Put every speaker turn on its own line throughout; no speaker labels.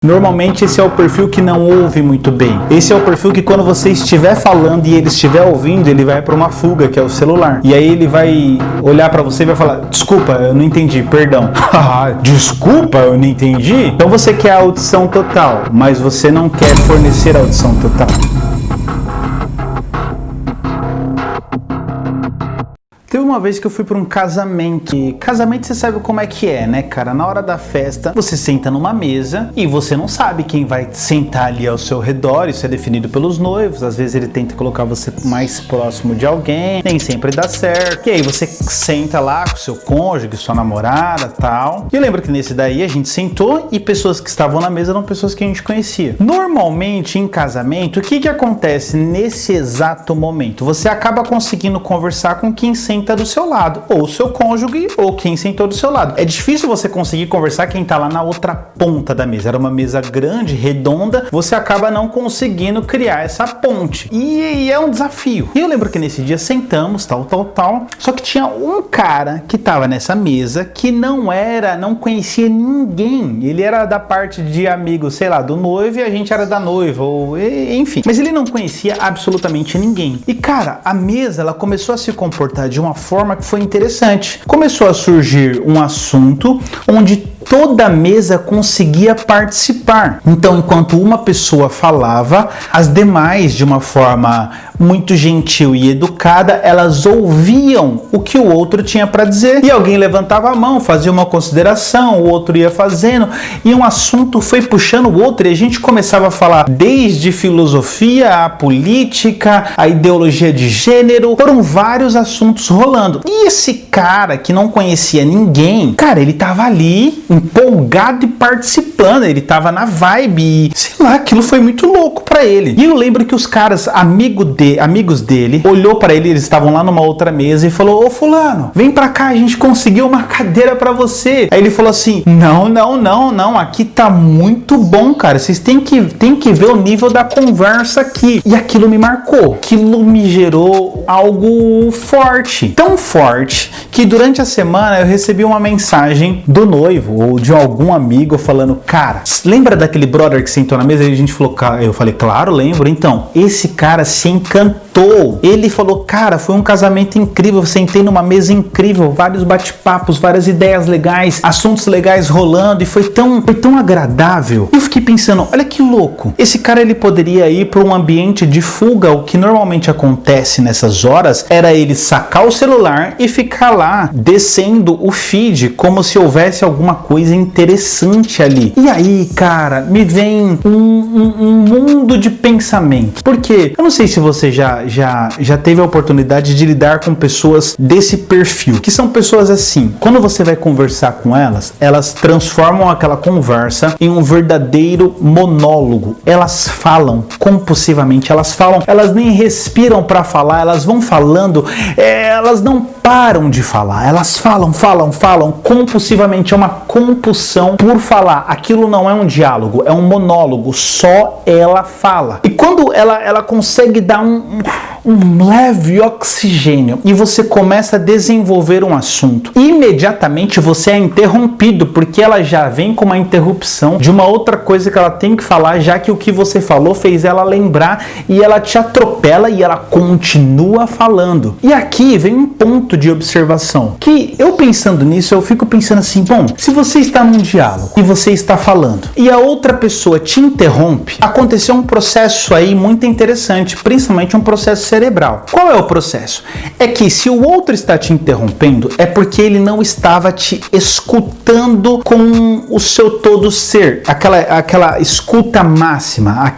Normalmente esse é o perfil que não ouve muito bem. Esse é o perfil que quando você estiver falando e ele estiver ouvindo, ele vai para uma fuga, que é o celular. E aí ele vai olhar para você e vai falar: desculpa, eu não entendi, perdão. Desculpa, eu não entendi? Então você quer a audição total, mas você não quer fornecer a audição total. Teve uma vez que eu fui para um casamento. E casamento você sabe como é que é, né, cara? Na hora da festa, você senta numa mesa e você não sabe quem vai sentar ali ao seu redor. Isso é definido pelos noivos. Às vezes ele tenta colocar você mais próximo de alguém, nem sempre dá certo. E aí você senta lá com seu cônjuge, sua namorada, tal. E eu lembro que nesse daí a gente sentou e pessoas que estavam na mesa eram pessoas que a gente conhecia. Normalmente em casamento, o que acontece nesse exato momento? Você acaba conseguindo conversar com quem senta do seu lado, ou seu cônjuge, ou quem sentou do seu lado. É difícil você conseguir conversar quem tá lá na outra ponta da mesa. Era uma mesa grande, redonda, você acaba não conseguindo criar essa ponte. E é um desafio. E eu lembro que nesse dia sentamos, tal. Só que tinha um cara que tava nessa mesa que não conhecia ninguém. Ele era da parte de amigo, sei lá, do noivo, e a gente era da noiva, ou enfim. Mas ele não conhecia absolutamente ninguém. E cara, a mesa, ela começou a se comportar de uma forma que foi interessante. Começou a surgir um assunto onde toda a mesa conseguia participar. Então, enquanto uma pessoa falava, as demais, de uma forma muito gentil e educada, elas ouviam o que o outro tinha para dizer. E alguém levantava a mão, fazia uma consideração, o outro ia fazendo, e um assunto foi puxando o outro, e a gente começava a falar desde filosofia, a política, a ideologia de gênero. Foram vários assuntos rolando. E esse cara que não conhecia ninguém, cara, ele tava ali empolgado e participando, ele tava na vibe e, sei lá, aquilo foi muito louco pra ele. E eu lembro que os caras, amigos dele, olhou pra ele, eles estavam lá numa outra mesa e falou: ô fulano, vem pra cá, a gente conseguiu uma cadeira pra você. Aí ele falou assim: não, aqui tá muito bom, cara, vocês têm que ver o nível da conversa aqui. E aquilo me marcou, aquilo me gerou algo forte, tão forte, que durante a semana eu recebi uma mensagem do noivo ou de algum amigo falando: cara, lembra daquele brother que sentou na mesa? E a gente falou: eu falei: claro, lembro. Então, esse cara se encantou. Ele falou: cara, foi um casamento incrível, eu sentei numa mesa incrível, vários bate-papos, várias ideias legais, assuntos legais rolando, e foi tão agradável. E eu fiquei pensando: olha que louco, esse cara, ele poderia ir para um ambiente de fuga. O que normalmente acontece nessas horas era ele sacar o celular e ficar lá descendo o feed como se houvesse alguma coisa interessante ali. E aí, cara, me vem um mundo de pensamento. Porque eu não sei se você já teve a oportunidade de lidar com pessoas desse perfil, que são pessoas assim, quando você vai conversar com elas, elas transformam aquela conversa em um verdadeiro monólogo. Elas falam compulsivamente, elas nem respiram para falar, elas vão falando, elas não param de falar, elas falam compulsivamente, é uma compulsão por falar. Aquilo não é um diálogo, é um monólogo, só ela fala. E quando ela consegue dar um leve oxigênio e você começa a desenvolver um assunto, imediatamente você é interrompido, porque ela já vem com uma interrupção de uma outra coisa que ela tem que falar, já que o que você falou fez ela lembrar, e ela te atropela e ela continua falando. E aqui vem um ponto de observação, que eu pensando nisso, eu fico pensando assim: bom, se você está num diálogo e você está falando e a outra pessoa te interrompe, aconteceu um processo aí muito interessante, principalmente um processo cerebral. Qual é o processo? É que se o outro está te interrompendo, é porque ele não estava te escutando com o seu todo ser, aquela escuta máxima,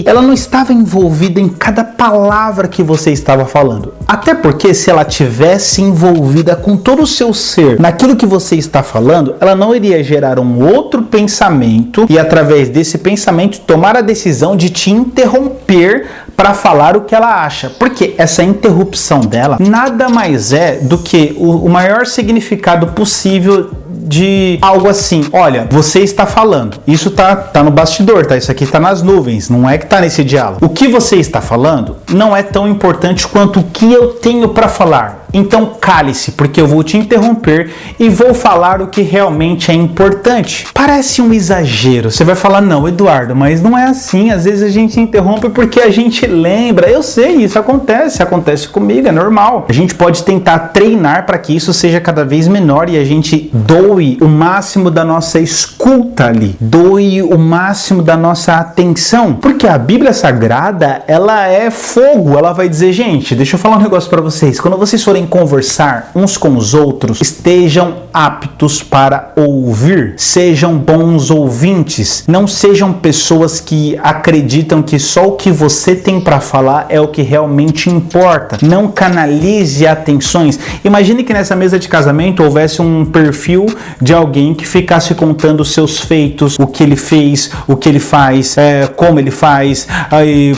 ela não estava envolvida em cada palavra que você estava falando. Até porque se ela tivesse envolvida com todo o seu ser naquilo que você está falando, ela não iria gerar um outro pensamento e, através desse pensamento, tomar a decisão de te interromper para falar o que ela acha. Porque essa interrupção dela nada mais é do que o maior significado possível de algo assim: olha, você está falando, isso tá no bastidor, tá? Isso aqui tá nas nuvens, não é que tá nesse diálogo. O que você está falando não é tão importante quanto o que eu tenho para falar. Então cale-se, porque eu vou te interromper e vou falar o que realmente é importante. Parece um exagero. Você vai falar: não, Eduardo, mas não é assim. Às vezes a gente interrompe porque a gente lembra. Eu sei, isso acontece comigo, é normal. A gente pode tentar treinar para que isso seja cada vez menor e a gente doe o máximo da nossa escuta ali, doe o máximo da nossa atenção, porque a Bíblia Sagrada, ela é fogo. Ela vai dizer: gente, deixa eu falar um negócio para vocês. Quando vocês forem conversar uns com os outros, estejam aptos para ouvir, sejam bons ouvintes, não sejam pessoas que acreditam que só o que você tem para falar é o que realmente importa. Não canalize atenções. Imagine que nessa mesa de casamento houvesse um perfil de alguém que ficasse contando os seus feitos, o que ele fez, o que ele faz, como ele faz,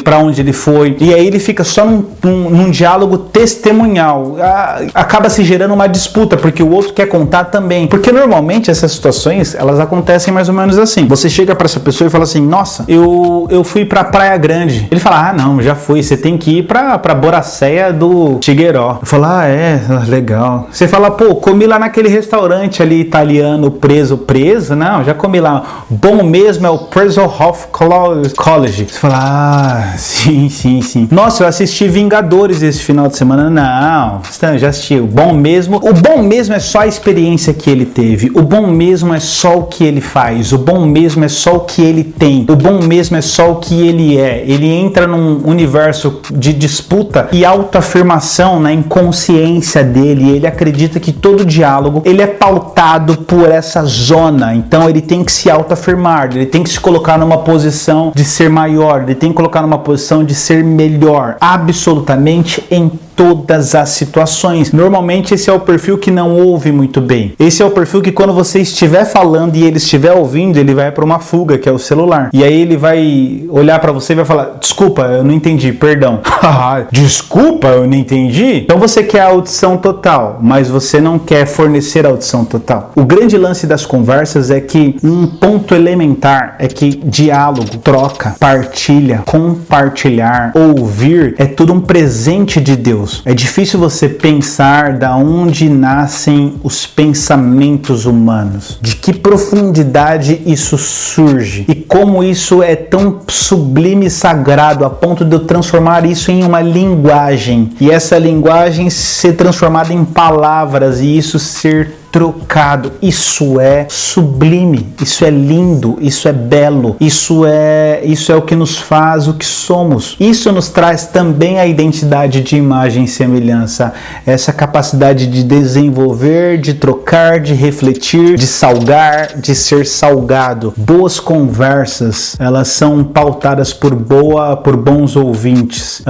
para onde ele foi, e aí ele fica só num diálogo testemunhal. Acaba se gerando uma disputa, porque o outro quer contar também. Porque normalmente essas situações, elas acontecem mais ou menos assim. Você chega para essa pessoa e fala assim: nossa, eu fui pra Praia Grande. Ele fala: ah, não, já fui. Você tem que ir pra Boracéia do Tigueiró. Eu falo: legal. Você fala: pô, comi lá naquele restaurante ali italiano, preso. Não, já comi lá. Bom mesmo é o Presolhoff College. Você fala: sim. Nossa, eu assisti Vingadores esse final de semana. Não, já assisti. O bom mesmo é só a experiência que ele teve. O bom mesmo é só o que ele faz. O bom mesmo é só o que ele tem. O bom mesmo é só o que ele é. Ele entra num universo de disputa e autoafirmação na inconsciência dele. Ele acredita que todo diálogo ele é pautado por essa zona. Então ele tem que se autoafirmar, ele tem que se colocar numa posição de ser maior, ele tem que colocar numa posição de ser melhor, absolutamente em todas as situações. Normalmente esse é o perfil que não ouve muito bem. Esse é o perfil que quando você estiver falando e ele estiver ouvindo, ele vai para uma fuga, que é o celular. E aí ele vai olhar para você e vai falar: desculpa, eu não entendi, perdão. Desculpa, eu não entendi? Então você quer a audição total, mas você não quer fornecer a audição total. O grande lance das conversas é que um ponto elementar é que diálogo, troca, partilha, compartilhar, ouvir é tudo um presente de Deus. É difícil você pensar da onde nascem os pensamentos humanos, de que profundidade isso surge e como isso é tão sublime e sagrado a ponto de eu transformar isso em uma linguagem e essa linguagem ser transformada em palavras e isso ser trocado. Isso é sublime, isso é lindo, isso é belo, isso é o que nos faz o que somos. Isso nos traz também a identidade de imagem e semelhança, essa capacidade de desenvolver, de trocar, de refletir, de salgar, de ser salgado. Boas conversas, elas são pautadas por bons ouvintes.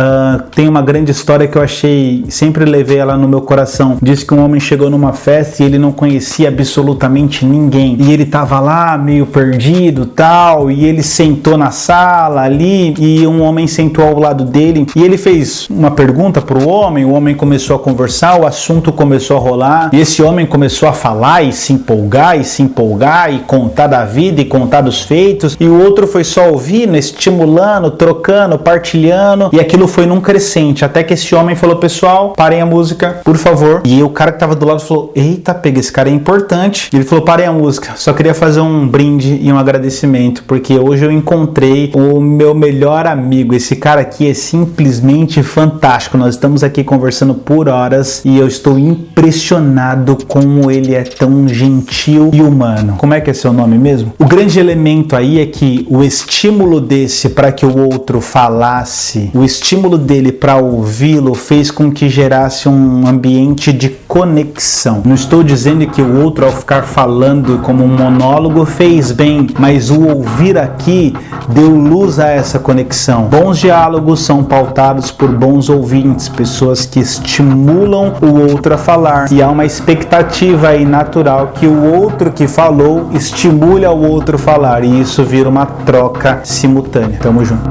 Tem uma grande história que eu achei, sempre levei ela no meu coração. Diz que um homem chegou numa festa e ele não conhecia absolutamente ninguém e ele tava lá meio perdido tal, e ele sentou na sala ali e um homem sentou ao lado dele e ele fez uma pergunta pro homem, o homem começou a conversar, o assunto começou a rolar e esse homem começou a falar e se empolgar e contar da vida e contar dos feitos e o outro foi só ouvindo, estimulando, trocando, partilhando e aquilo foi num crescente até que esse homem falou: pessoal, parem a música, por favor. E o cara que tava do lado falou: eita, pega, esse cara é importante. Ele falou: parem a música, só queria fazer um brinde e um agradecimento, porque hoje eu encontrei o meu melhor amigo. Esse cara aqui é simplesmente fantástico. Nós estamos aqui conversando por horas e eu estou impressionado como ele é tão gentil e humano. Como é que é seu nome mesmo? O grande elemento aí é que o estímulo desse para que o outro falasse, o estímulo dele para ouvi-lo fez com que gerasse um ambiente de conexão. Não estou dizendo que o outro, ao ficar falando como um monólogo, fez bem, mas o ouvir aqui deu luz a essa conexão. Bons diálogos são pautados por bons ouvintes, pessoas que estimulam o outro a falar, e há uma expectativa aí natural que o outro que falou estimule ao outro a falar, e isso vira uma troca simultânea. Tamo junto.